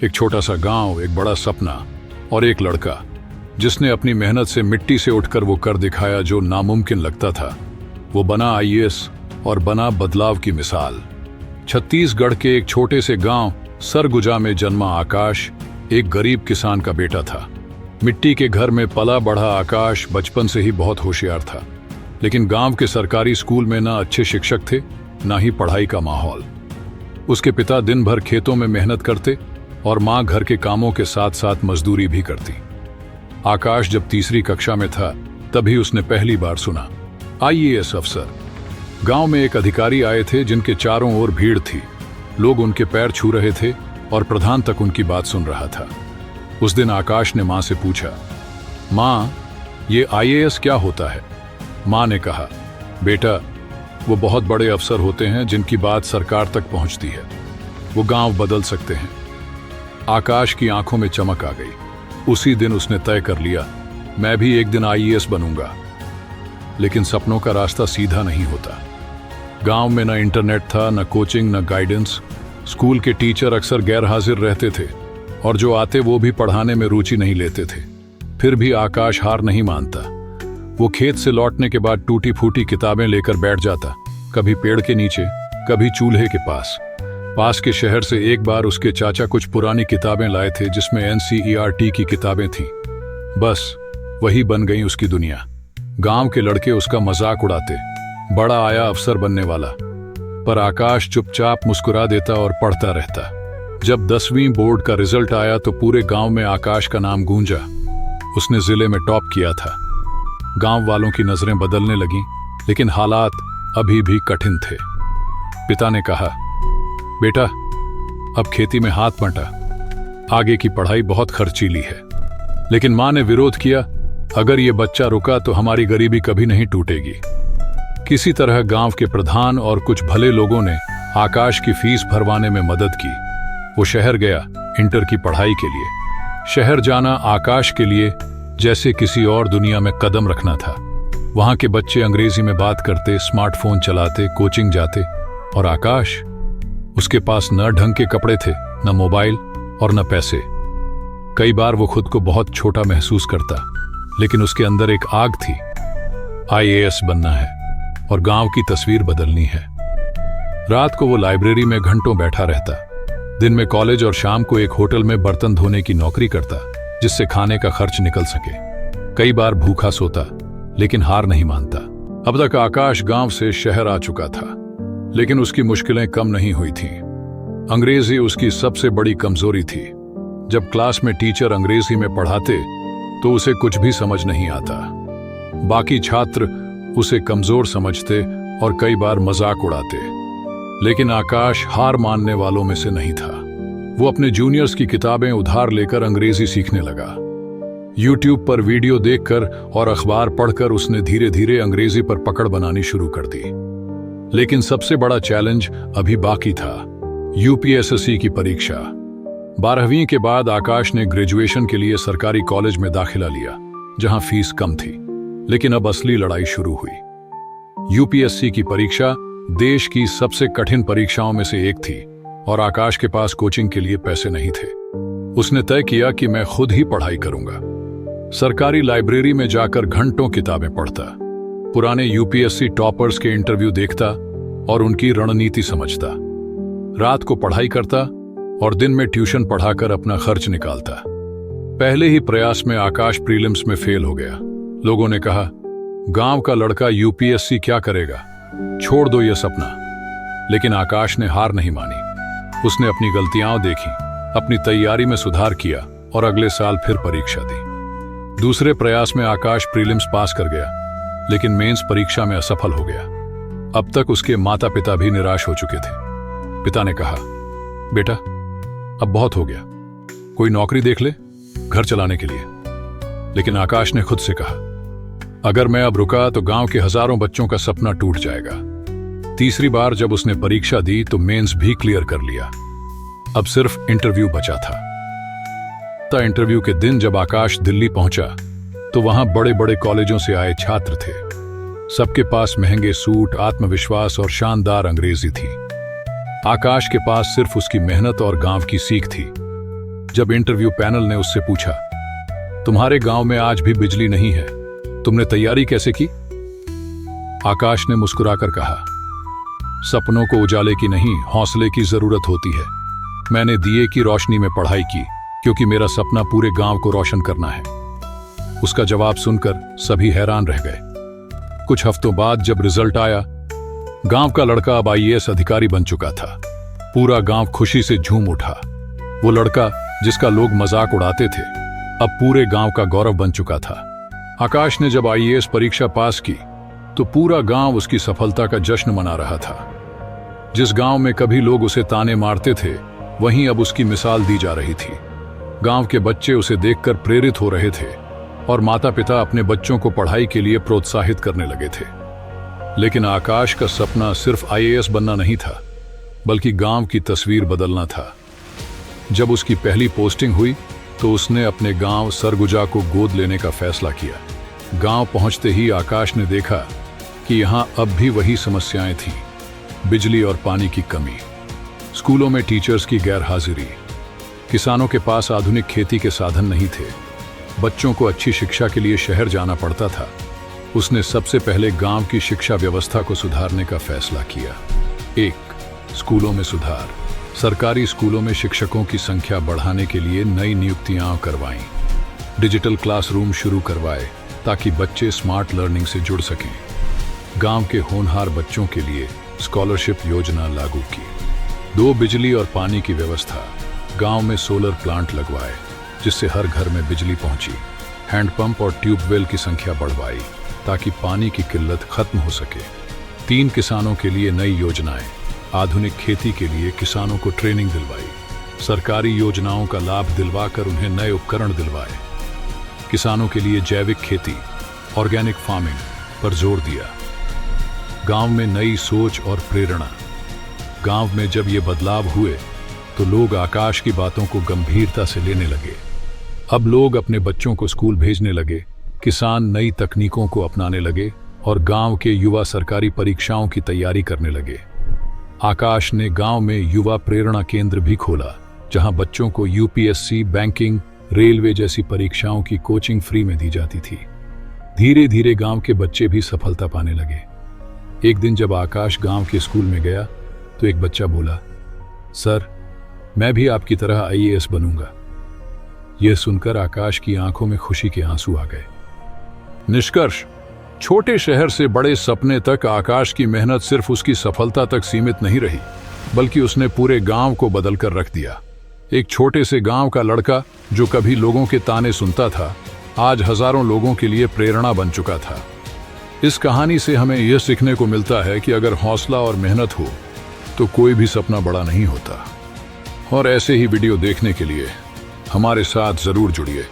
एक छोटा सा गांव, एक बड़ा सपना और एक लड़का जिसने अपनी मेहनत से मिट्टी से उठकर वो कर दिखाया जो नामुमकिन लगता था। वो बना आईएएस और बना बदलाव की मिसाल। छत्तीसगढ़ के एक छोटे से गांव सरगुजा में जन्मा आकाश एक गरीब किसान का बेटा था। मिट्टी के घर में पला बढ़ा आकाश बचपन से ही बहुत होशियार था, लेकिन गांव के सरकारी स्कूल में ना अच्छे शिक्षक थे, ना ही पढ़ाई का माहौल। उसके पिता दिन भर खेतों में मेहनत करते और माँ घर के कामों के साथ साथ मजदूरी भी करती। आकाश जब तीसरी कक्षा में था तभी उसने पहली बार सुना आईएएस अफसर। गांव में एक अधिकारी आए थे जिनके चारों ओर भीड़ थी। लोग उनके पैर छू रहे थे और प्रधान तक उनकी बात सुन रहा था। उस दिन आकाश ने माँ से पूछा, माँ, ये आईएएस क्या होता है? माँ ने कहा, बेटा, वो बहुत बड़े अफसर होते हैं जिनकी बात सरकार तक पहुंचती है। वो गांव बदल सकते हैं। आकाश की आंखों में चमक आ गई। उसी दिन उसने तय कर लिया, मैं भी एक दिन आईएएस बनूंगा। लेकिन सपनों का रास्ता सीधा नहीं होता। गांव में न इंटरनेट था, न कोचिंग, न गाइडेंस। स्कूल के टीचर अक्सर गैर हाजिर रहते थे और जो आते वो भी पढ़ाने में रुचि नहीं लेते थे। फिर भी आकाश हार नहीं मानता। वो खेत से लौटने के बाद टूटी फूटी किताबें लेकर बैठ जाता, कभी पेड़ के नीचे, कभी चूल्हे के पास के शहर से एक बार उसके चाचा कुछ पुरानी किताबें लाए थे जिसमें एनसीईआरटी की किताबें थीं। बस वही बन गई उसकी दुनिया। गांव के लड़के उसका मजाक उड़ाते, बड़ा आया अफसर बनने वाला। पर आकाश चुपचाप मुस्कुरा देता और पढ़ता रहता। जब 10वीं बोर्ड का रिजल्ट आया तो पूरे गांव में आकाश का नाम गूंजा। उसने जिले में टॉप किया था। गांव वालों की नजरें बदलने लगीं, लेकिन हालात अभी भी कठिन थे। पिता ने कहा, बेटा, अब खेती में हाथ बंटा, आगे की पढ़ाई बहुत खर्चीली है। लेकिन मां ने विरोध किया, अगर ये बच्चा रुका तो हमारी गरीबी कभी नहीं टूटेगी। किसी तरह गांव के प्रधान और कुछ भले लोगों ने आकाश की फीस भरवाने में मदद की। वो शहर गया इंटर की पढ़ाई के लिए। शहर जाना आकाश के लिए जैसे किसी और दुनिया में कदम रखना था। वहां के बच्चे अंग्रेजी में बात करते, स्मार्टफोन चलाते, कोचिंग जाते, और आकाश, उसके पास न ढंग के कपड़े थे, न मोबाइल और न पैसे। कई बार वो खुद को बहुत छोटा महसूस करता, लेकिन उसके अंदर एक आग थी। आईएएस बनना है और गांव की तस्वीर बदलनी है। रात को वो लाइब्रेरी में घंटों बैठा रहता। दिन में कॉलेज और शाम को एक होटल में बर्तन धोने की नौकरी करता, जिससे खाने का खर्च निकल सके। कई बार भूखा सोता, लेकिन हार नहीं मानता। अब तक आकाश गांव से शहर आ चुका था, लेकिन उसकी मुश्किलें कम नहीं हुई थीं। अंग्रेजी उसकी सबसे बड़ी कमजोरी थी। जब क्लास में टीचर अंग्रेजी में पढ़ाते तो उसे कुछ भी समझ नहीं आता। बाकी छात्र उसे कमजोर समझते और कई बार मजाक उड़ाते। लेकिन आकाश हार मानने वालों में से नहीं था। वो अपने जूनियर्स की किताबें उधार लेकर अंग्रेजी सीखने लगा। यूट्यूब पर वीडियो देखकर और अखबार पढ़कर उसने धीरे धीरे अंग्रेजी पर पकड़ बनानी शुरू कर दी। लेकिन सबसे बड़ा चैलेंज अभी बाकी था, यूपीएसएससी की परीक्षा। 12वीं के बाद आकाश ने ग्रेजुएशन के लिए सरकारी कॉलेज में दाखिला लिया, जहां फीस कम थी। लेकिन अब असली लड़ाई शुरू हुई। यूपीएससी की परीक्षा देश की सबसे कठिन परीक्षाओं में से एक थी और आकाश के पास कोचिंग के लिए पैसे नहीं थे। उसने तय किया कि मैं खुद ही पढ़ाई करूंगा। सरकारी लाइब्रेरी में जाकर घंटों किताबें पढ़ता, पुराने यूपीएससी टॉपर्स के इंटरव्यू देखता और उनकी रणनीति समझता। रात को पढ़ाई करता और दिन में ट्यूशन पढ़ाकर अपना खर्च निकालता। पहले ही प्रयास में आकाश प्रीलिम्स में फेल हो गया। लोगों ने कहा, गांव का लड़का यूपीएससी क्या करेगा, छोड़ दो ये सपना। लेकिन आकाश ने हार नहीं मानी। उसने अपनी गलतियां देखी, अपनी तैयारी में सुधार किया और अगले साल फिर परीक्षा दी। दूसरे प्रयास में आकाश प्रीलिम्स पास कर गया, लेकिन मेंस परीक्षा में असफल हो गया। अब तक उसके माता पिता भी निराश हो चुके थे। पिता ने कहा, बेटा, अब बहुत हो गया, कोई नौकरी देख ले घर चलाने के लिए। लेकिन आकाश ने खुद से कहा, अगर मैं अब रुका तो गांव के हजारों बच्चों का सपना टूट जाएगा। तीसरी बार जब उसने परीक्षा दी तो मेंस भी क्लियर कर लिया। अब सिर्फ इंटरव्यू बचा था। इंटरव्यू के दिन जब आकाश दिल्ली पहुंचा तो वहां बड़े बड़े कॉलेजों से आए छात्र थे। सबके पास महंगे सूट, आत्मविश्वास और शानदार अंग्रेजी थी। आकाश के पास सिर्फ उसकी मेहनत और गांव की सीख थी। जब इंटरव्यू पैनल ने उससे पूछा, तुम्हारे गांव में आज भी बिजली नहीं है, तुमने तैयारी कैसे की? आकाश ने मुस्कुराकर कहा, सपनों को उजाले की नहीं, हौसले की जरूरत होती है। मैंने दिए की रोशनी में पढ़ाई की क्योंकि मेरा सपना पूरे गांव को रोशन करना है। उसका जवाब सुनकर सभी हैरान रह गए। कुछ हफ्तों बाद जब रिजल्ट आया, गांव का लड़का अब आईएएस अधिकारी बन चुका था। पूरा गांव खुशी से झूम उठा। वो लड़का जिसका लोग मजाक उड़ाते थे, अब पूरे गांव का गौरव बन चुका था। आकाश ने जब आईएएस परीक्षा पास की तो पूरा गांव उसकी सफलता का जश्न मना रहा था। जिस गांव में कभी लोग उसे ताने मारते थे, वहीं अब उसकी मिसाल दी जा रही थी। गांव के बच्चे उसे देखकर प्रेरित हो रहे थे और माता पिता अपने बच्चों को पढ़ाई के लिए प्रोत्साहित करने लगे थे। लेकिन आकाश का सपना सिर्फ आईएएस बनना नहीं था, बल्कि गांव की तस्वीर बदलना था। जब उसकी पहली पोस्टिंग हुई तो उसने अपने गांव सरगुजा को गोद लेने का फैसला किया। गांव पहुंचते ही आकाश ने देखा कि यहां अब भी वही समस्याएं थीं, बिजली और पानी की कमी, स्कूलों में टीचर्स की गैरहाजिरी, किसानों के पास आधुनिक खेती के साधन नहीं थे, बच्चों को अच्छी शिक्षा के लिए शहर जाना पड़ता था। उसने सबसे पहले गांव की शिक्षा व्यवस्था को सुधारने का फैसला किया। 1. स्कूलों में सुधार। सरकारी स्कूलों में शिक्षकों की संख्या बढ़ाने के लिए नई नियुक्तियां करवाईं। डिजिटल क्लासरूम शुरू करवाए ताकि बच्चे स्मार्ट लर्निंग से जुड़ सकें। गांव के होनहार बच्चों के लिए स्कॉलरशिप योजना लागू की। 2. बिजली और पानी की व्यवस्था। गांव में सोलर प्लांट लगवाए जिससे हर घर में बिजली पहुंची। हैंडपंप और ट्यूबवेल की संख्या बढ़वाई ताकि पानी की किल्लत खत्म हो सके। 3. किसानों के लिए नई योजनाएं। आधुनिक खेती के लिए किसानों को ट्रेनिंग दिलवाई। सरकारी योजनाओं का लाभ दिलवाकर उन्हें नए उपकरण दिलवाए। किसानों के लिए जैविक खेती, ऑर्गेनिक फार्मिंग पर जोर दिया। गांव में नई सोच और प्रेरणा। गांव में जब ये बदलाव हुए तो लोग आकाश की बातों को गंभीरता से लेने लगे। अब लोग अपने बच्चों को स्कूल भेजने लगे, किसान नई तकनीकों को अपनाने लगे और गांव के युवा सरकारी परीक्षाओं की तैयारी करने लगे। आकाश ने गांव में युवा प्रेरणा केंद्र भी खोला, जहां बच्चों को यूपीएससी, बैंकिंग, रेलवे जैसी परीक्षाओं की कोचिंग फ्री में दी जाती थी। धीरे धीरे गांव के बच्चे भी सफलता पाने लगे। एक दिन जब आकाश गांव के स्कूल में गया तो एक बच्चा बोला, सर, मैं भी आपकी तरह आईएएस बनूंगा। यह सुनकर आकाश की आंखों में खुशी के आंसू आ गए। निष्कर्ष, छोटे शहर से बड़े सपने तक आकाश की मेहनत सिर्फ उसकी सफलता तक सीमित नहीं रही, बल्कि उसने पूरे गांव को बदलकर रख दिया। एक छोटे से गांव का लड़का जो कभी लोगों के ताने सुनता था, आज हजारों लोगों के लिए प्रेरणा बन चुका था। इस कहानी से हमें यह सीखने को मिलता है कि अगर हौसला और मेहनत हो तो कोई भी सपना बड़ा नहीं होता। और ऐसे ही वीडियो देखने के लिए हमारे साथ जरूर जुड़िए।